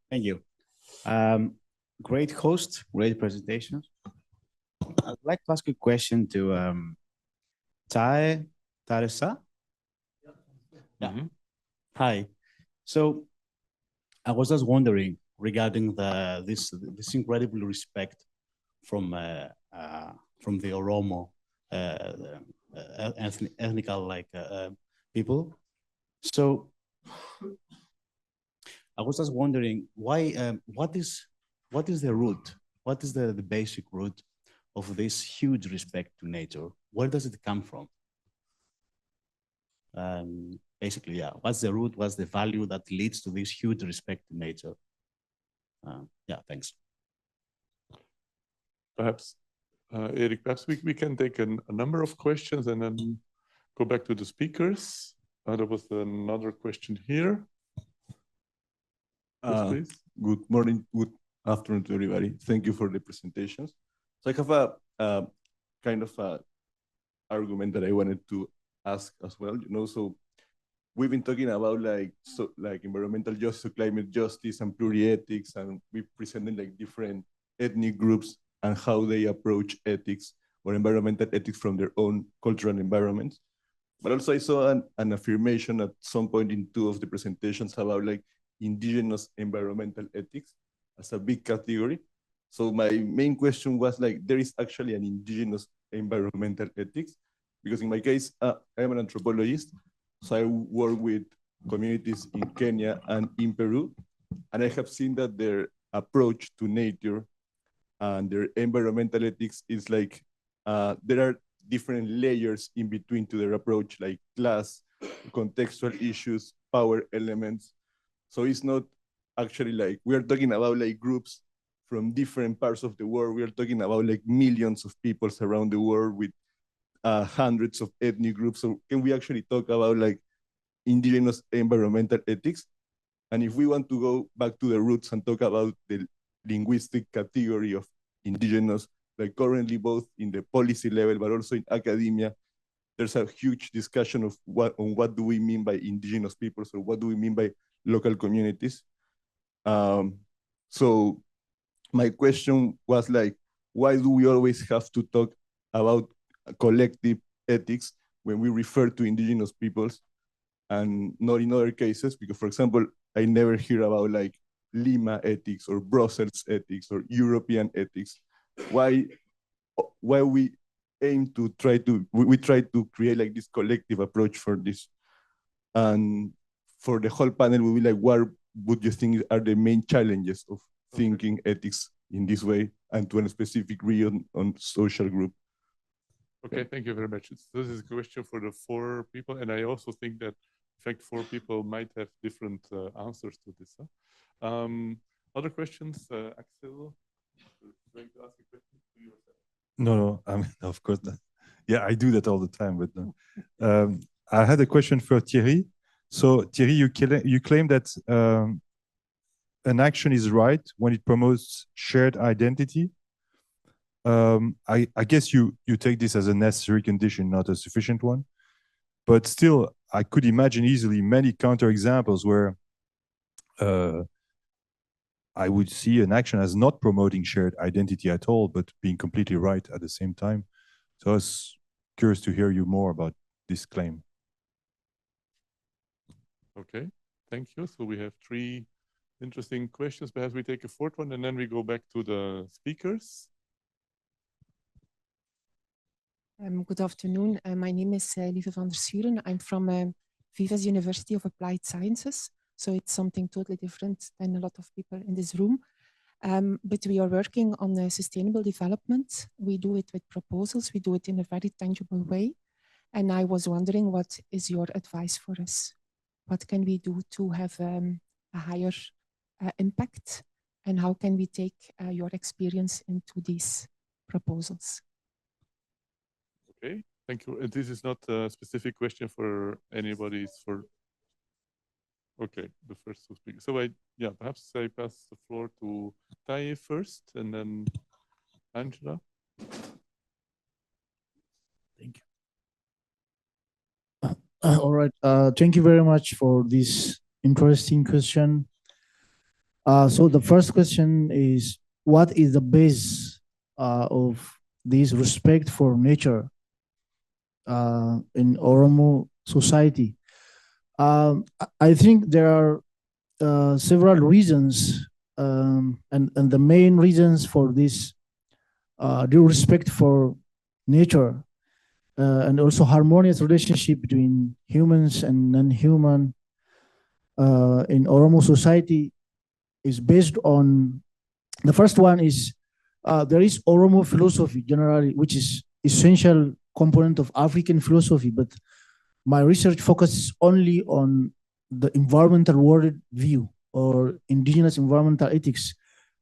Thank you. Great host, great presentation. I'd like to ask a question to Taresa. Yeah. Hi. So I was just wondering regarding this incredible respect from the Oromo ethnical people. So I was just wondering why. What is the root? What is the basic root of this huge respect to nature? Where does it come from? Basically, yeah. What's the root? What's the value that leads to this huge respect to nature? Yeah, thanks. Perhaps, Eric, perhaps we can take a number of questions and then go back to the speakers. There was another question here. Yes, please. Good morning, good afternoon to everybody. Thank you for the presentations. So I have a kind of a argument that I wanted to ask as well. So we've been talking about like environmental justice, climate justice, and pluriethics, and we presented like different ethnic groups and how they approach ethics or environmental ethics from their own cultural environments. But also I saw an affirmation at some point in two of the presentations about like indigenous environmental ethics as a big category. So my main question was like, there is actually an indigenous environmental ethics, because in my case, I am an anthropologist. So I work with communities in Kenya and in Peru, and I have seen that their approach to nature and their environmental ethics is like, there are different layers in between to their approach, like class, contextual issues, power elements. So it's not actually like, we are talking about like groups from different parts of the world. We are talking about like millions of people around the world with hundreds of ethnic groups. So can we actually talk about like indigenous environmental ethics? And if we want to go back to the roots and talk about the linguistic category of indigenous, like currently both in the policy level, but also in academia, there's a huge discussion of what do we mean by indigenous peoples, or what do we mean by local communities. So my question was like, why do we always have to talk about collective ethics when we refer to indigenous peoples and not in other cases? Because, for example, I never hear about like Lima ethics or Brussels ethics or European ethics. Why we aim to we try to create like this collective approach for this? And for the whole panel, we will be like, what would you think are the main challenges of thinking ethics in this way and to a specific region on social group? Okay, thank you very much. This is a question for the four people, and I also think that, in fact, four people might have different answers to this. Other questions, Axel? Going to ask a question to yourself? No, I mean, of course not. Yeah, I do that all the time, but I had a question for Thierry. So Thierry, you claim that an action is right when it promotes shared identity. I guess you take this as a necessary condition, not a sufficient one. But still, I could imagine easily many counterexamples where I would see an action as not promoting shared identity at all, but being completely right at the same time. So I was curious to hear you more about this claim. Okay, thank you. So we have three interesting questions. Perhaps we take a fourth one and then we go back to the speakers. Good afternoon. My name is Lieve van der Schuren. I'm from Vives University of Applied Sciences. So it's something totally different than a lot of people in this room. But we are working on sustainable development. We do it with proposals. We do it in a very tangible way. And I was wondering, what is your advice for us? What can we do to have a higher impact? And how can we take your experience into these proposals? Okay, thank you. And this is not a specific question for anybody. It's for, okay, the first two speakers. So perhaps I pass the floor to Taye first, and then Angela. Thank you. All right. Thank you very much for this interesting question. So the first question is, what is the base of this respect for nature in Oromo society? I think there are several reasons, and the main reasons for this due respect for nature and also harmonious relationship between humans and non-human in Oromo society is based on, the first one is there is Oromo philosophy generally, which is essential component of African philosophy, but my research focuses only on the environmental world view or indigenous environmental ethics.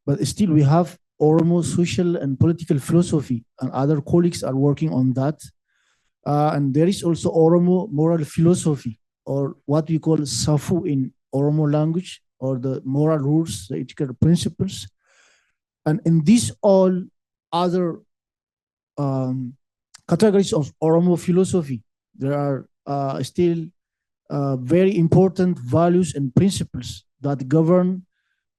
But still we have Oromo social and political philosophy, and other colleagues are working on that. And there is also Oromo moral philosophy, or what we call Safu in Oromo language, or the moral rules, the ethical principles. And in these all other categories of Oromo philosophy, there are still very important values and principles that govern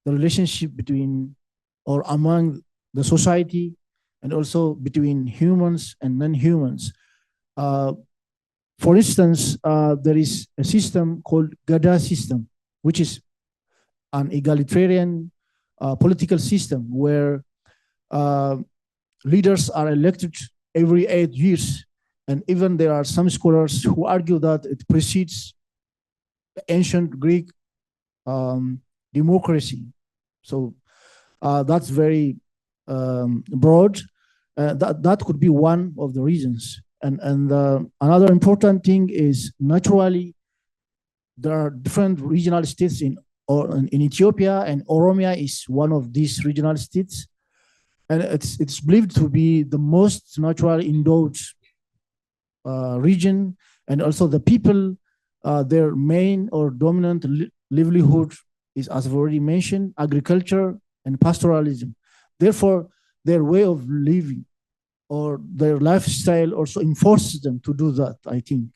the relationship between or among the society, and also between humans and non-humans. For instance, there is a system called Gada system, which is an egalitarian political system where leaders are elected every 8 years. And even there are some scholars who argue that it precedes the ancient Greek democracy. So that's very broad. That could be one of the reasons. And another important thing is, naturally, there are different regional states in Ethiopia, and Oromia is one of these regional states. And it's believed to be the most naturally endowed region, and also the people, their main or dominant livelihood is, as I've already mentioned, agriculture and pastoralism. Therefore, their way of living or their lifestyle also enforces them to do that, I think.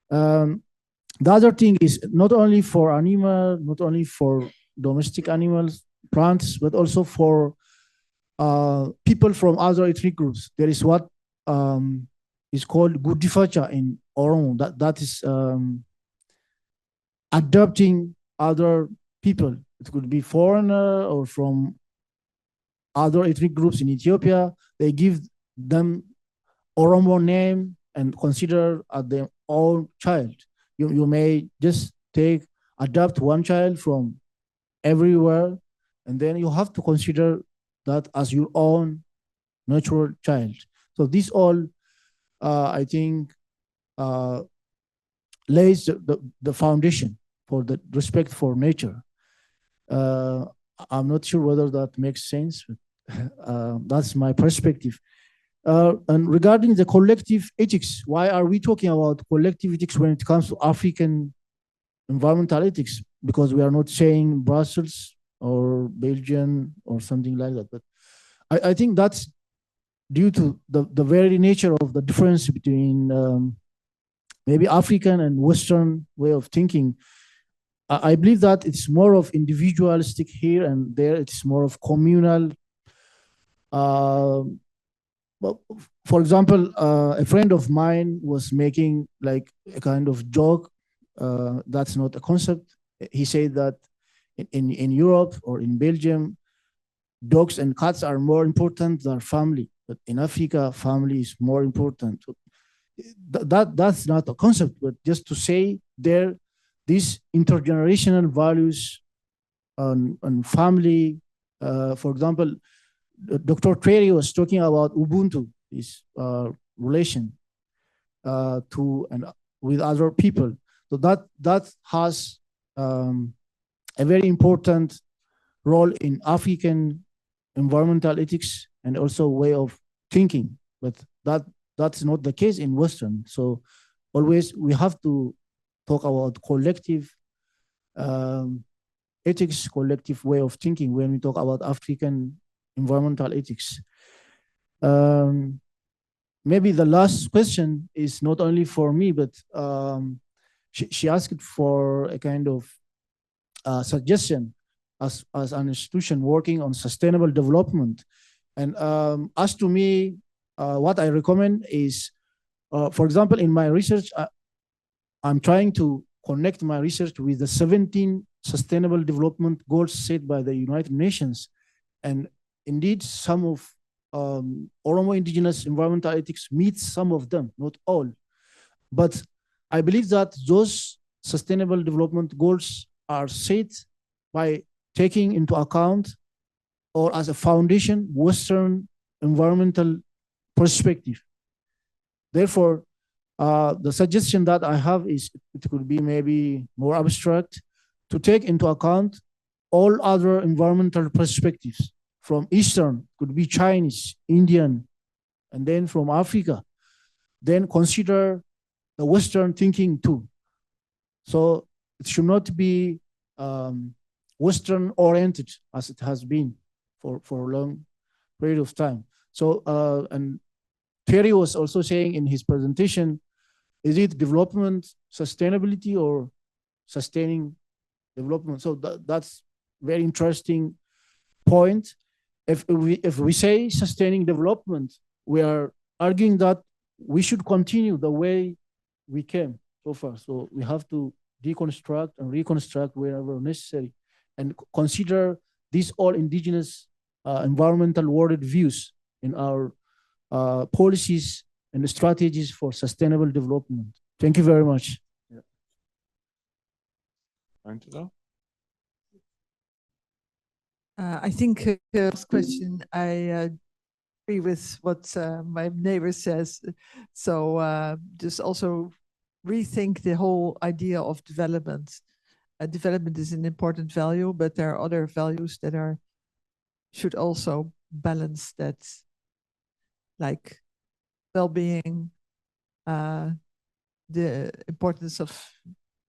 The other thing is, not only for animal, not only for domestic animals, plants, but also for people from other ethnic groups. There is what is called Gudifacha in Oromo. That is adopting other people. It could be foreigner or from other ethnic groups in Ethiopia. They give them Oromo name and consider their own child. You may just adopt one child from everywhere, and then you have to consider that as your own natural child. So this all, I think, lays the foundation for the respect for nature. I'm not sure whether that makes sense, but that's my perspective. And regarding the collective ethics, why are we talking about collective ethics when it comes to African environmental ethics? Because we are not saying Brussels or Belgium or something like that. But I think that's due to the very nature of the difference between maybe African and Western way of thinking. I believe that it's more of individualistic here, and there it's more of communal. Well, for example, a friend of mine was making like a kind of joke. That's not a concept. He said that in Europe or in Belgium, dogs and cats are more important than family. But in Africa, family is more important. That's not a concept, but just to say there, these intergenerational values on family. For example, Dr. Terry was talking about Ubuntu, this relation to and with other people. So that has a very important role in African environmental ethics and also way of thinking. But that's not the case in Western. So always we have to talk about collective ethics, collective way of thinking when we talk about African environmental ethics. Maybe the last question is not only for me, but she asked for a kind of suggestion. as an institution working on sustainable development. And as to me, what I recommend is, for example, in my research, I'm trying to connect my research with the 17 Sustainable Development Goals set by the United Nations. And indeed, some of Oromo indigenous environmental ethics meets some of them, not all. But I believe that those Sustainable Development Goals are set by taking into account or as a foundation Western environmental perspective. Therefore, the suggestion that I have is it could be maybe more abstract to take into account all other environmental perspectives from Eastern, could be Chinese, Indian, and then from Africa. Then consider the Western thinking too. So it should not be Western oriented as it has been for a long period of time. So, and Thierry was also saying in his presentation, is it development, sustainability, or sustaining development? So that's very interesting point. If we say sustaining development, we are arguing that we should continue the way we came so far. So we have to deconstruct and reconstruct wherever necessary, and consider these all indigenous environmental worded views in our policies and strategies for sustainable development. Thank you very much. Angela? I think this question, I agree with what my neighbor says. So just also rethink the whole idea of development. Development is an important value, but there are other values that should also balance that, like well-being, the importance of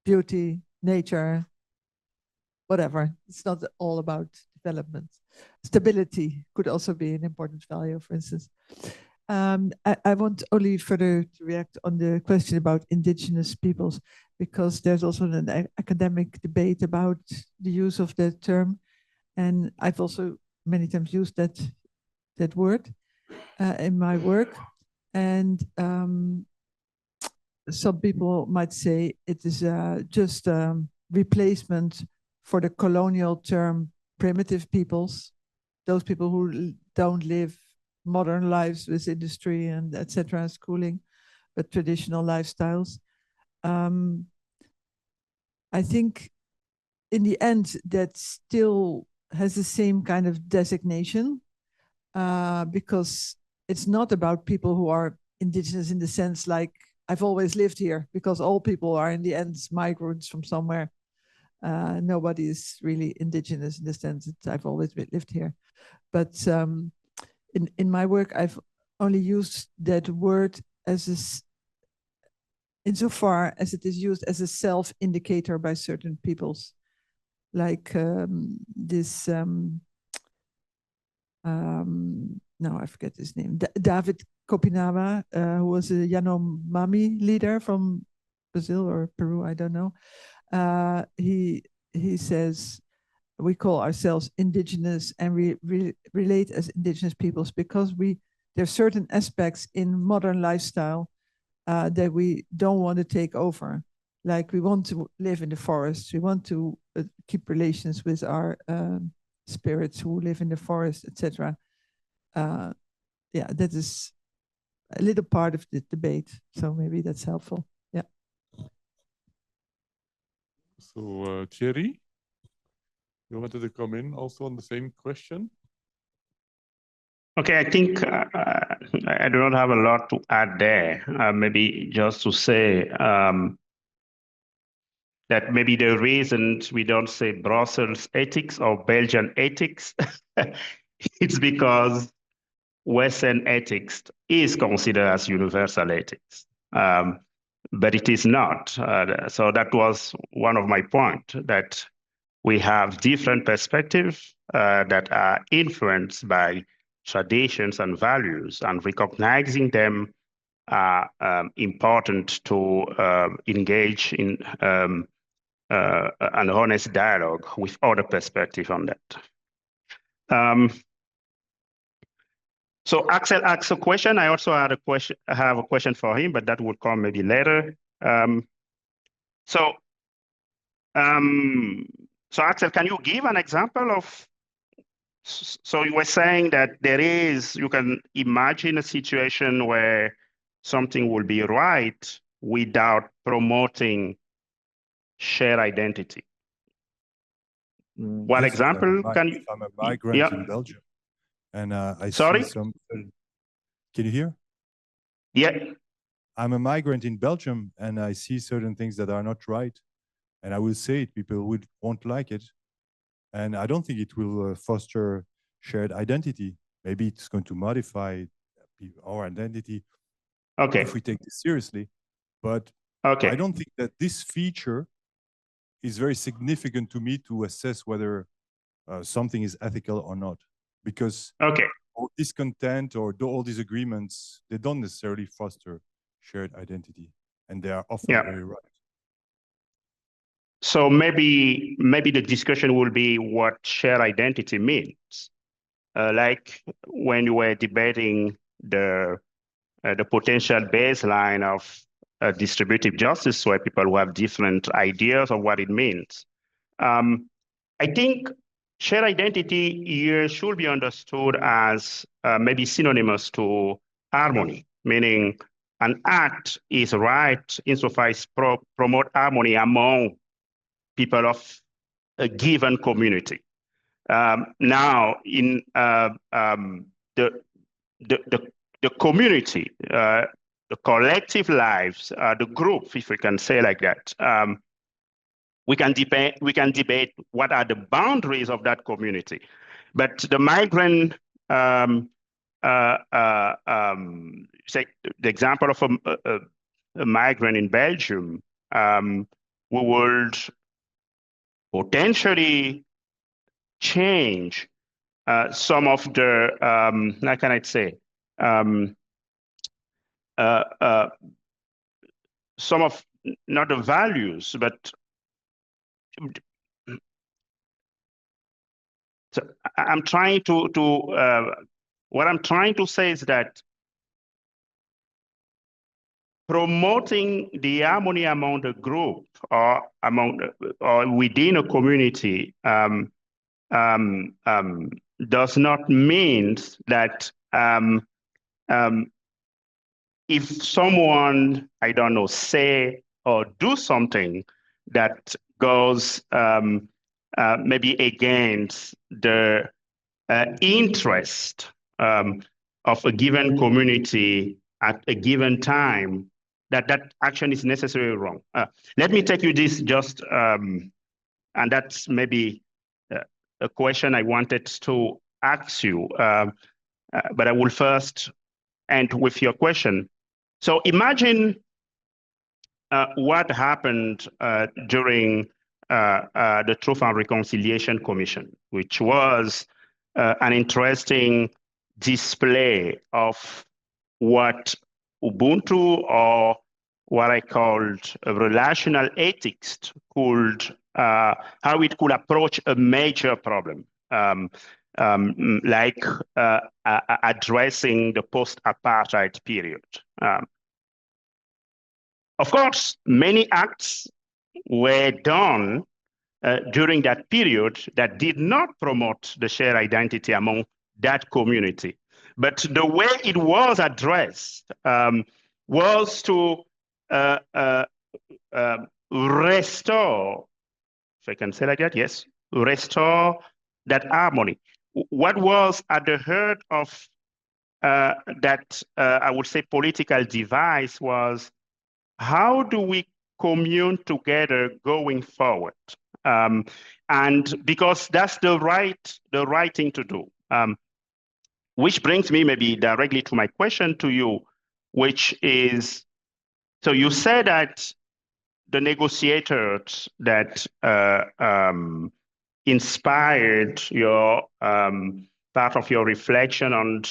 beauty, nature, whatever. It's not all about development. Stability could also be an important value, for instance. I want only further to react on the question about indigenous peoples, because there's also an academic debate about the use of that term. And I've also many times used that word in my work. And some people might say it is just a replacement for the colonial term primitive peoples, those people who don't live modern lives with industry and etc. schooling, but traditional lifestyles. I think in the end that still has the same kind of designation, because it's not about people who are indigenous in the sense like I've always lived here, because all people are in the end migrants from somewhere. Nobody is really indigenous in the sense that I've always lived here. But in my work, I've only used that word as insofar as it is used as a self-indicator by certain peoples. Like this, now I forget his name, David Kopinawa, who was a Yanomami leader from Brazil or Peru, I don't know. He says, we call ourselves indigenous and we relate as indigenous peoples because there's certain aspects in modern lifestyle that we don't want to take over. Like we want to live in the forest. We want to keep relations with our spirits who live in the forest, etc. Yeah, that is a little part of the debate. So maybe that's helpful. Yeah. So Thierry, you wanted to come in also on the same question? Okay, I think I do not have a lot to add there. Maybe just to say that maybe the reason we don't say Brussels ethics or Belgian ethics, it's because Western ethics is considered as universal ethics, but it is not. So that was one of my points, that we have different perspectives that are influenced by traditions and values, and recognizing them are important to engage in an honest dialogue with other perspective on that. So Axel asked a question. I also had a question. I have a question for him, but that would come maybe later. So Axel, can you give an example of? So you were saying that you can imagine a situation where something will be right without promoting shared identity. What Yes, example can you? I'm a migrant in Belgium, and I Sorry? see some. Can you hear? Yeah. I'm a migrant in Belgium, and I see certain things that are not right, and I will say it. People won't like it, and I don't think it will foster shared identity. Maybe it's going to modify our identity if we take this seriously. But I don't think that this feature is very significant to me to assess whether something is ethical or not. Because all discontent or all these agreements, they don't necessarily foster shared identity. And they are often very right. So maybe the discussion will be what shared identity means. Like when you were debating the potential baseline of distributive justice, where people who have different ideas of what it means. I think shared identity here should be understood as maybe synonymous to harmony, meaning an act is right insofar as promote harmony among people of a given community. Now, in the community, the collective lives, the group, if we can say like that, we can debate what are the boundaries of that community. But the migrant, say the example of a migrant in Belgium, we would potentially change some of the, how can I say, some of, not the values, but so I'm trying what I'm trying to say is that promoting the harmony among the group or within a community does not mean that if someone, I don't know, say or do something that goes maybe against the interest of a given community at a given time, that action is necessarily wrong. Let me take you this just, and that's maybe a question I wanted to ask you, but I will first end with your question. So imagine what happened during the Truth and Reconciliation Commission, which was an interesting display of what Ubuntu, or what I called a relational ethics, could how it could approach a major problem, like addressing the post-apartheid period. Of course, many acts were done during that period that did not promote the shared identity among that community. But the way it was addressed was to restore, if I can say like that, yes, restore that harmony. What was at the heart of that, I would say, political device was, how do we commune together going forward? And because that's the right thing to do. Which brings me maybe directly to my question to you, which is, so you said that the negotiators that inspired your part of your reflection on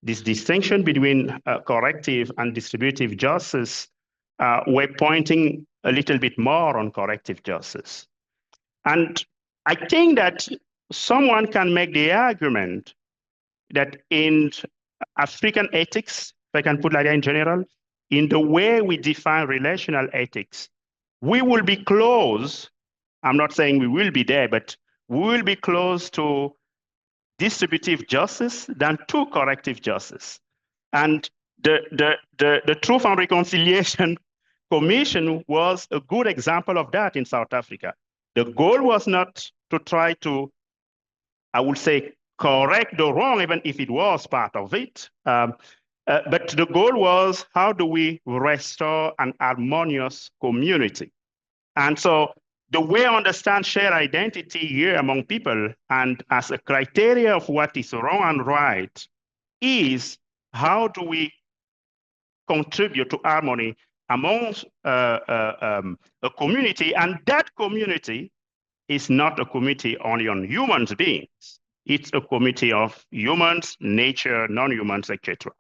this distinction between corrective and distributive justice were pointing a little bit more on corrective justice. And I think that someone can make the argument that in African ethics, if I can put like that in general, in the way we define relational ethics, we will be close. I'm not saying we will be there, but we will be close to distributive justice than to corrective justice. And the Truth and Reconciliation Commission was a good example of that in South Africa. The goal was not to try to, I would say, correct the wrong, even if it was part of it. But the goal was, how do we restore an harmonious community? And so the way I understand shared identity here among people and as a criteria of what is wrong and right is how do we contribute to harmony amongst a community, and that community is not a community only on human beings. It's a community of humans, nature, non-humans, etc.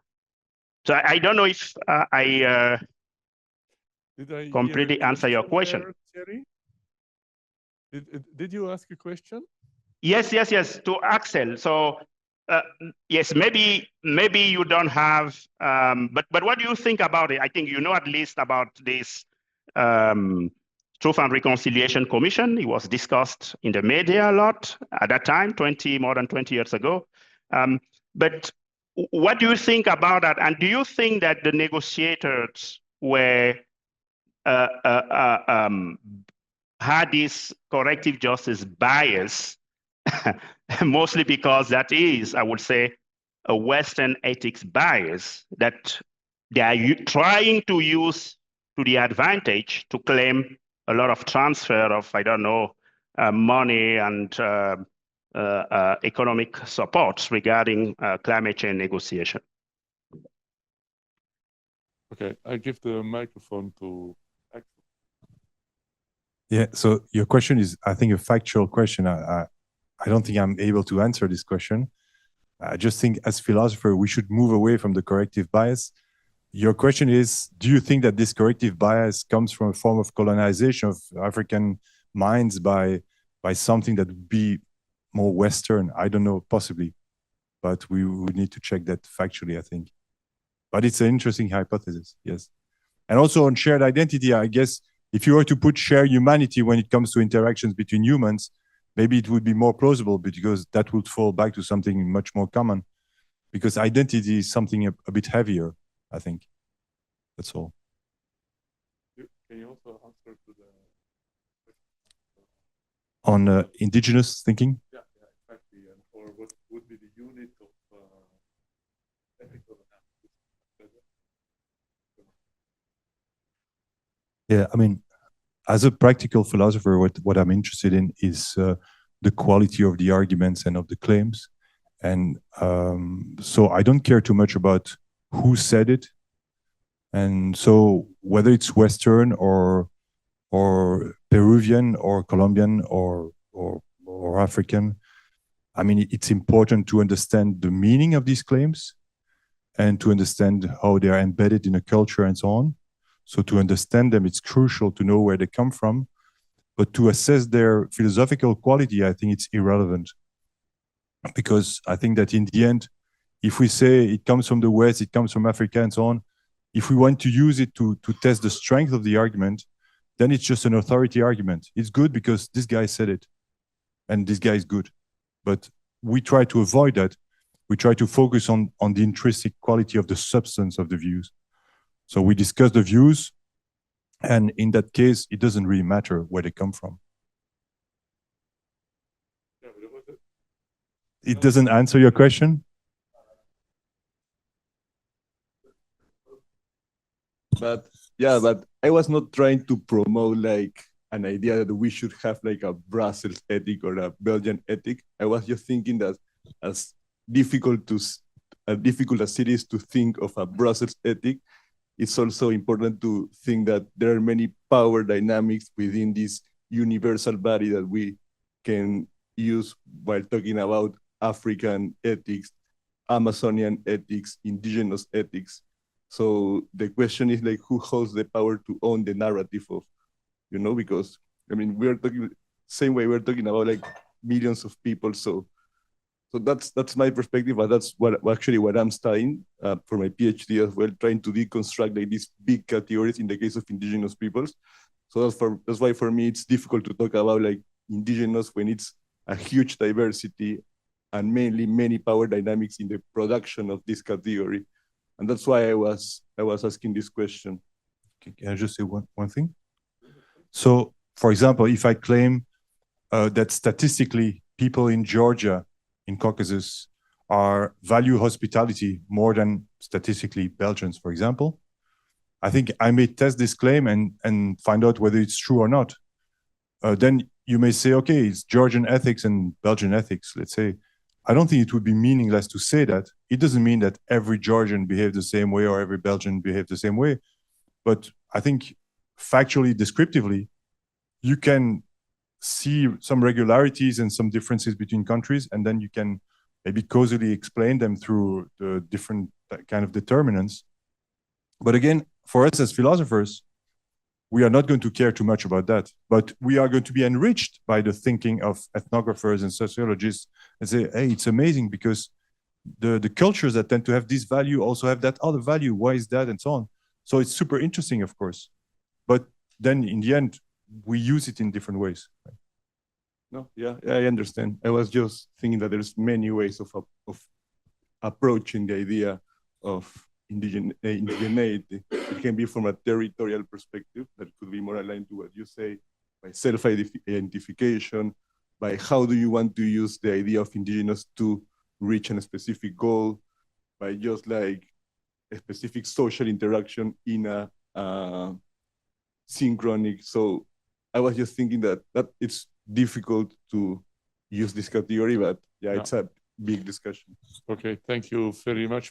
So I don't know if I completely answer your question. Thierry? Did you ask a question? Yes, to Axel. So yes, maybe you don't have, but what do you think about it? I think you know at least about this Truth and Reconciliation Commission. It was discussed in the media a lot at that time, more than 20 years ago. But what do you think about that? And do you think that the negotiators were had this corrective justice bias, mostly because that is, I would say, a Western ethics bias that they are trying to use to the advantage to claim a lot of transfer of, I don't know, money and economic support regarding climate change negotiation? Okay, I give the microphone to Axel. Yeah, so your question is, I think, a factual question. I don't think I'm able to answer this question. I just think as philosopher, we should move away from the corrective bias. Your question is, do you think that this corrective bias comes from a form of colonization of African minds by something that would be more Western? I don't know, possibly, but we would need to check that factually, I think. But it's an interesting hypothesis, yes. And also on shared identity, I guess, if you were to put shared humanity when it comes to interactions between humans, maybe it would be more plausible because that would fall back to something much more common. Because identity is something a bit heavier, I think. That's all. Can you also answer to the on indigenous thinking? Yeah, exactly. And or what would be the unit of ethical analysis? Yeah, I mean, as a practical philosopher, what I'm interested in is the quality of the arguments and of the claims. And so I don't care too much about who said it. And so whether it's Western or Peruvian or Colombian or African, I mean, it's important to understand the meaning of these claims and to understand how they are embedded in a culture and so on. So to understand them, it's crucial to know where they come from. But to assess their philosophical quality, I think it's irrelevant. Because I think that in the end, if we say it comes from the West, it comes from Africa and so on, if we want to use it to test the strength of the argument, then it's just an authority argument. It's good because this guy said it, and this guy is good. But we try to avoid that. We try to focus on the intrinsic quality of the substance of the views. So we discuss the views, and in that case, it doesn't really matter where they come from. It doesn't answer your question? But yeah, but I was not trying to promote like an idea that we should have like a Brussels ethic or a Belgian ethic. I was just thinking that as difficult as it is to think of a Brussels ethic, it's also important to think that there are many power dynamics within this universal body that we can use while talking about African ethics, Amazonian ethics, indigenous ethics. So the question is like, who holds the power to own the narrative you know, because I mean, we're talking same way we're talking about like millions of people. So that's my perspective, but that's actually what I'm studying for my PhD as well, trying to deconstruct like these big categories in the case of indigenous peoples. So that's why for me it's difficult to talk about like indigenous when it's a huge diversity and mainly many power dynamics in the production of this category. And that's why I was asking this question. Can I just say one thing? So, for example, if I claim that statistically people in Georgia, in Caucasus, value hospitality more than statistically Belgians, for example, I think I may test this claim and find out whether it's true or not. Then you may say, okay, it's Georgian ethics and Belgian ethics, let's say. I don't think it would be meaningless to say that. It doesn't mean that every Georgian behaves the same way or every Belgian behaves the same way. But I think factually, descriptively, you can see some regularities and some differences between countries, and then you can maybe causally explain them through the different kind of determinants. But again, for us as philosophers, we are not going to care too much about that, but we are going to be enriched by the thinking of ethnographers and sociologists and say, hey, it's amazing because the cultures that tend to have this value also have that other value. Why is that? And so on. So it's super interesting, of course. But then in the end, we use it in different ways. No, yeah, I understand. I was just thinking that there's many ways of approaching the idea of indigeneity. It can be from a territorial perspective that could be more aligned to what you say, by self-identification, by how do you want to use the idea of indigenous to reach a specific goal, by just like a specific social interaction in a synchronic. So I was just thinking that it's difficult to use this category, but yeah, it's a big discussion. Okay, thank you very much.